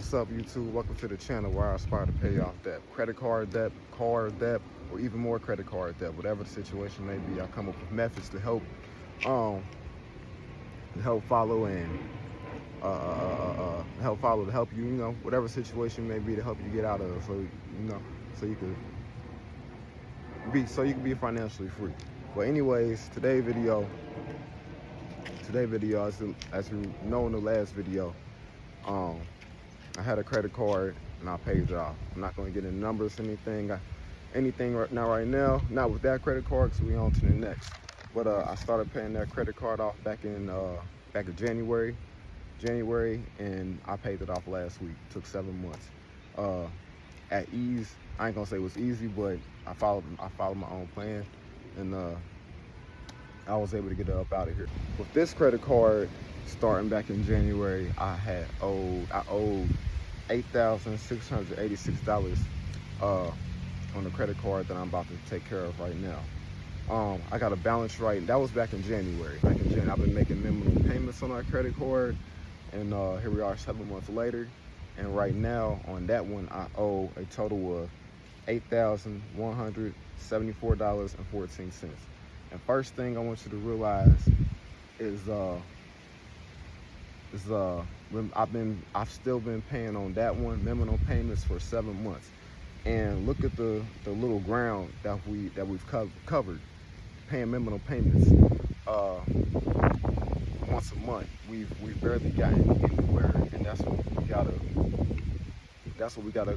What's up, YouTube? Welcome to the channel where I aspire to pay off debt, credit card debt, car debt, or even more credit card debt. Whatever the situation may be, I come up with methods to um, follow and to help you, whatever situation may be, to help you get out of it, so you can be financially free. But anyways, today's video, as you know in the last video, I had a credit card and I paid it off. I'm not going to get into numbers, anything right now, not with that credit card, because we on to the next. But I started paying that credit card off back in January, and I paid it off last week. It took 7 months. At ease. I ain't gonna say it was easy, but I followed my own plan, and I was able to get it up out of here. With this credit card, starting back in January, I owed $8,686 on the credit card that I'm about to take care of right now. I got a balance right. That was back in January. I've been making minimum payments on that credit card, and here we are 7 months later. And right now on that one, I owe a total of $8,174.14. And first thing I want you to realize is I've still been paying on that one minimum payments for 7 months. And look at the little ground that we've covered, paying minimum payments once a month. We've barely gotten anywhere, and that's what we gotta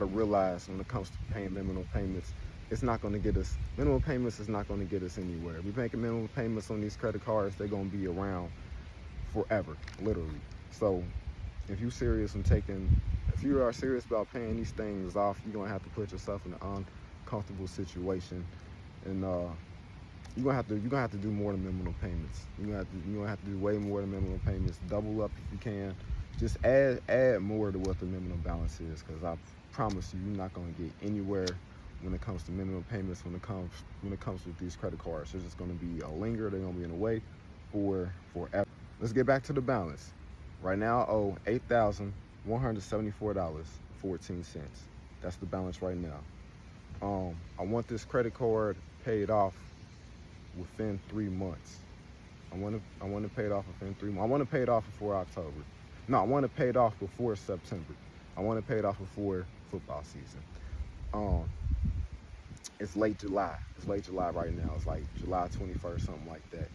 realize when it comes to paying minimum payments. It's not going to get us, minimum payments is not going to get us anywhere. If we're making minimum payments on these credit cards, they're going to be around forever, literally. So if you are serious about paying these things off, you're going to have to put yourself in an uncomfortable situation, and you're gonna have to do more than minimum payments. You're gonna have to do way more than minimum payments. Double up if you can. Just add more to what the minimum balance is, because I promise you, you're not gonna get anywhere when it comes to minimum payments. When it comes with these credit cards, they're just gonna be a linger. They're gonna be in a way for forever. Let's get back to the balance. Right now, I owe $8,174.14. That's the balance right now. I want this credit card paid off within 3 months. I want to pay it off within 3 months. I want to pay it off before October. No, I want to pay it off before September. I want to pay it off before football season. It's late July. It's late July right now. It's like July 21st, something like that.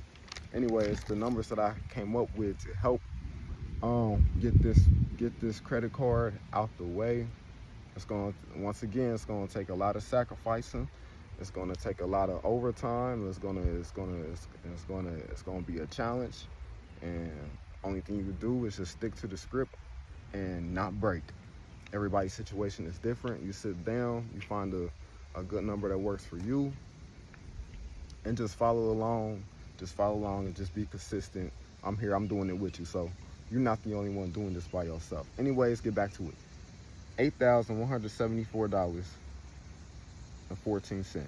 Anyways, the numbers that I came up with to help get this credit card out the way. It's going to take a lot of sacrificing. It's going to take a lot of overtime. It's going to be a challenge. And only thing you can do is just stick to the script and not break. Everybody's situation is different. You sit down, you find a good number that works for you, and just follow along. And just be consistent. I'm here. I'm doing it with you. So you're not the only one doing this by yourself. Anyways, get back to it. $8,174.14.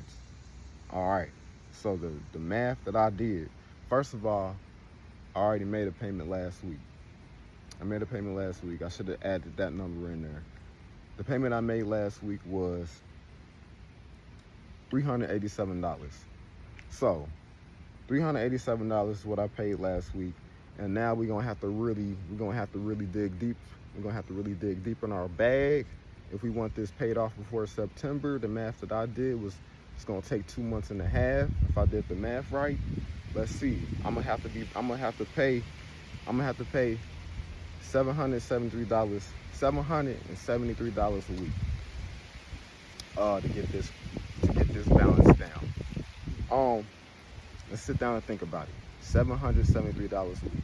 All right. So the math that I did, first of all, I already made a payment last week. I should have added that number in there. The payment I made last week was $387. So $387 is what I paid last week. And now we're gonna have to really dig deep. We're gonna have to really dig deep in our bag if we want this paid off before September. The math that I did was it's gonna take 2.5 months. If I did the math right, let's see. I'm gonna have to pay $773 a week to get this balance down. Let's sit down and think about it. $773 a week.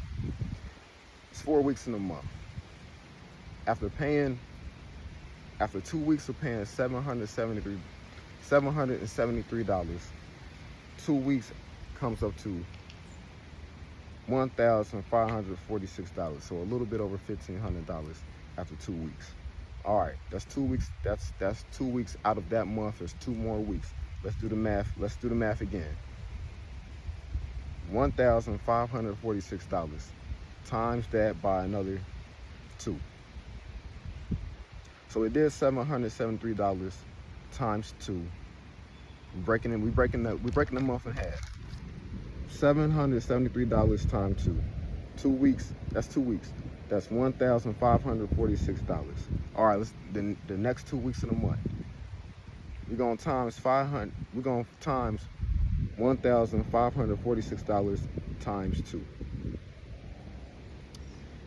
It's 4 weeks in a month. After 2 weeks of paying $773, 2 weeks comes up to $1,546. So a little bit over $1,500 after 2 weeks. All right, that's 2 weeks. That's 2 weeks out of that month. There's 2 more weeks. Let's do the math. Again. $1,546 times that by another 2. So it did $773 times 2. We breaking the month in half. $773 times 2. 2 weeks. That's 2 weeks. That's $1,546. All right, let's the next 2 weeks of the month. We're gonna times 500. We're gonna times $1,546 times 2,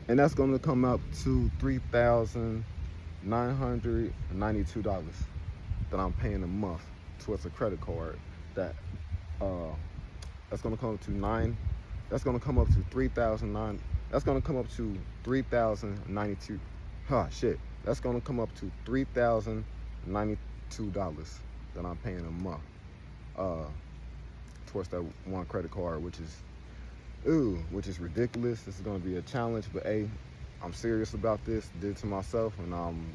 and that's gonna come up to $3,992 that I'm paying a month towards a credit card. That's gonna come up to nine. That's gonna come up to 3,009. That's gonna come up to 3,092. Shit. That's gonna come up to $3,092 that I'm paying a month towards that one credit card, which is ridiculous. This is gonna be a challenge, but hey, I'm serious about this. Did it to myself, and I'm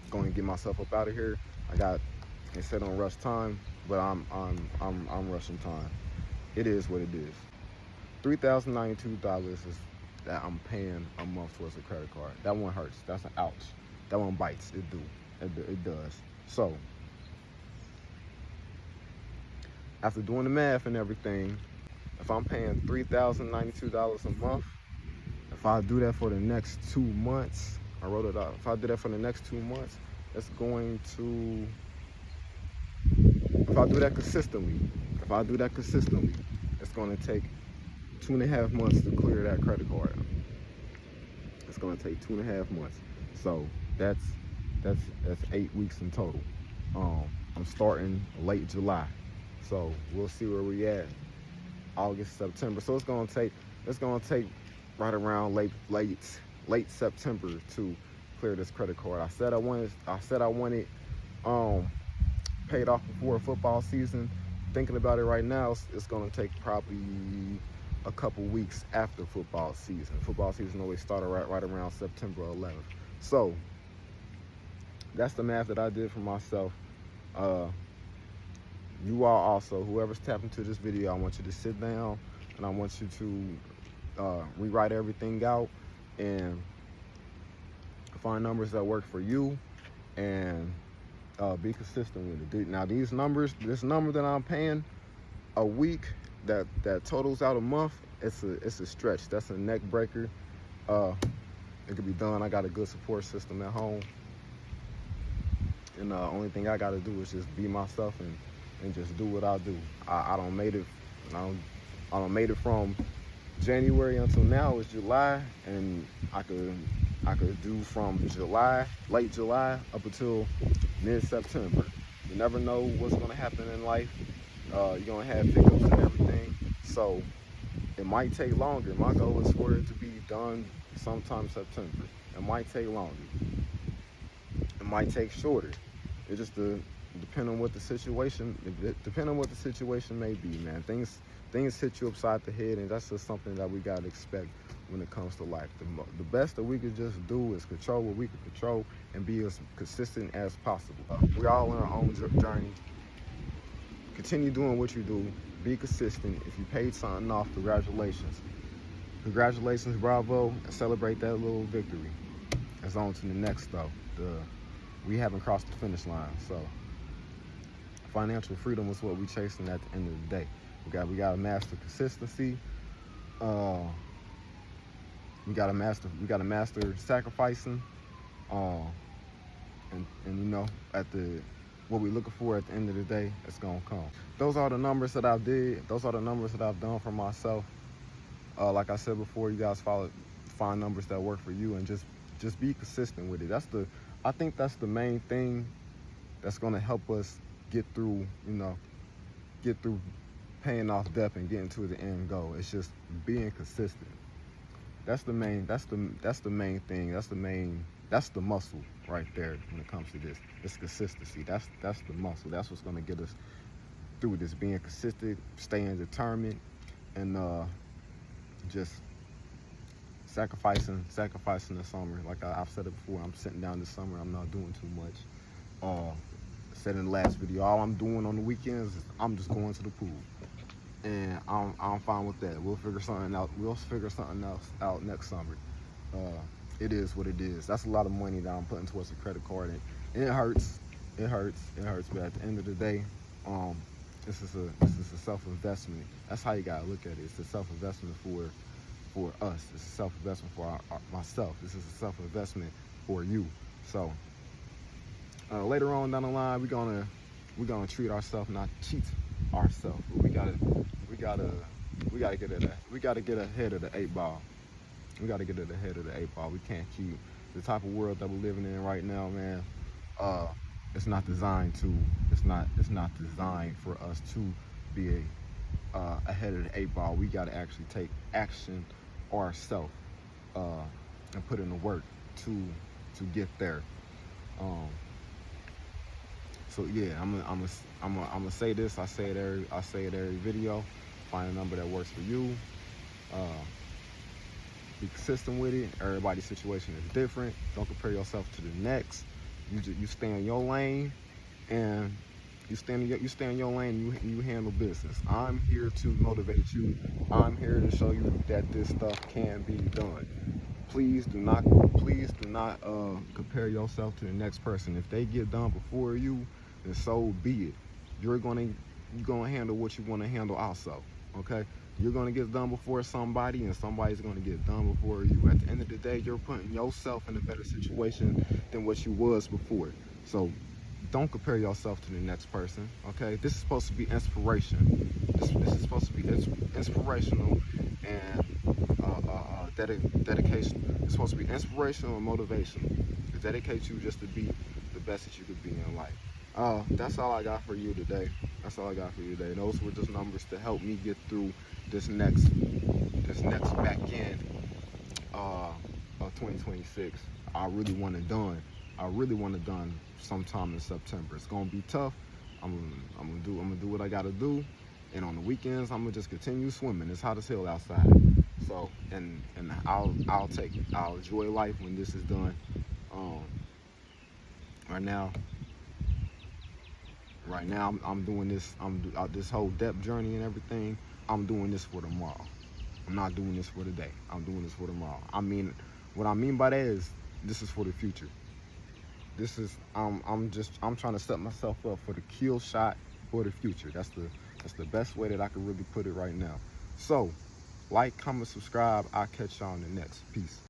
going to get myself up out of here. They said don't rush time, but I'm rushing time. It is what it is. $3,092 is that I'm paying a month towards a credit card. That one hurts. That's an ouch. That one bites. It does. So after doing the math and everything, if I'm paying $3,092 a month, if I do that for the next 2 months, I wrote it out. If I do that for the next 2 months, it's going to, if I do that consistently, it's going to take 2.5 months to clear that credit card. It's going to take 2.5 months. So that's 8 weeks in total. I'm starting late July, so we'll see where we at August, September. So it's going to take right around late September to clear this credit card. I said I wanted paid off before football season. Thinking about it right now, it's going to take probably a couple weeks after football season. Football season always started right around September 11th. So that's the math that I did for myself. You all also, whoever's tapping into this video, I want you to sit down and I want you to rewrite everything out and find numbers that work for you and be consistent with it. Now this number that I'm paying a week, that totals out a month, it's a stretch. That's a neck breaker. It could be done. I got a good support system at home, and the only thing I got to do is just be myself and just do what I do. I don't made it from January until now. It's July, and I could do from late July up until mid-September. You never know what's gonna happen in life. You're gonna have hiccups and everything, so it might take longer. My goal is for it to be done sometime September. It might take longer. It might take shorter. It just depend on what the situation may be, man. Things hit you upside the head, and that's just something that we gotta expect when it comes to life. The best that we could just do is control what we can control and be as consistent as possible. We're all on our own journey. Continue doing what you do. Be consistent. If you paid something off, congratulations. Congratulations, bravo, and celebrate that little victory. It's on to the next though. We haven't crossed the finish line, so financial freedom is what we're chasing at the end of the day. We got to master consistency. We got to master sacrificing. And you know, what we're looking for at the end of the day, it's gonna come. Those are the numbers that I did. Those are the numbers that I've done for myself. Like I said before, you guys find numbers that work for you and just be consistent with it. I think that's the main thing that's gonna help us get through paying off debt and getting to the end goal. It's just being consistent. That's the main thing. That's the muscle right there when it comes to this. It's consistency. That's the muscle. That's what's gonna get us through this. Being consistent, staying determined, and just sacrificing the summer. Like I've said it before, I'm sitting down this summer. I'm not doing too much. Said in the last video, all I'm doing on the weekends is I'm just going to the pool, and I'm fine with that. We'll figure something else out next summer. it is what it is. That's a lot of money that I'm putting towards a credit card, and it hurts. It hurts. It hurts. But at the end of the day, this is a self-investment. That's how you gotta look at it. It's a self-investment for us. It's a self-investment for myself. This is a self-investment for you. So later on down the line, we're gonna treat ourselves, not cheat ourselves. We gotta get ahead of the 8 ball. We gotta get ahead of the 8 ball. We can't keep the type of world that we're living in right now, man. It's not designed for us to be ahead of the 8 ball. We gotta actually take action ourselves and put in the work to get there. So yeah, I'm gonna say this. I say it every video. Find a number that works for you. Be consistent with it. Everybody's situation is different. Don't compare yourself to the next. You stay in your lane, and you stay in your lane. And you handle business. I'm here to motivate you. I'm here to show you that this stuff can be done. Please do not compare yourself to the next person. If they get done before you, then so be it. You're gonna handle what you want to handle also. Okay? You're gonna get done before somebody, and somebody's gonna get done before you. At the end of the day, you're putting yourself in a better situation than what you was before. So don't compare yourself to the next person. Okay? This is supposed to be inspiration. This is supposed to be inspirational and dedication. It's supposed to be inspirational and motivational to dedicate you just to be the best that you could be in life. That's all I got for you today. That's all I got for you today. Those were just numbers to help me get through this next back end of 2026. I really want it done sometime in September. It's gonna be tough. I'm gonna do what I gotta do, and on the weekends I'm gonna just continue swimming. It's hot as hell outside. So and I'll enjoy life when this is done. Right now I'm doing this. This whole depth journey and everything. I'm doing this for tomorrow. I'm not doing this for today. I'm doing this for tomorrow. I mean, what I mean by that is this is for the future. This is I'm trying to set myself up for the kill shot for the future. That's the best way that I can really put it right now. So, like, comment, subscribe. I'll catch y'all in the next. Peace.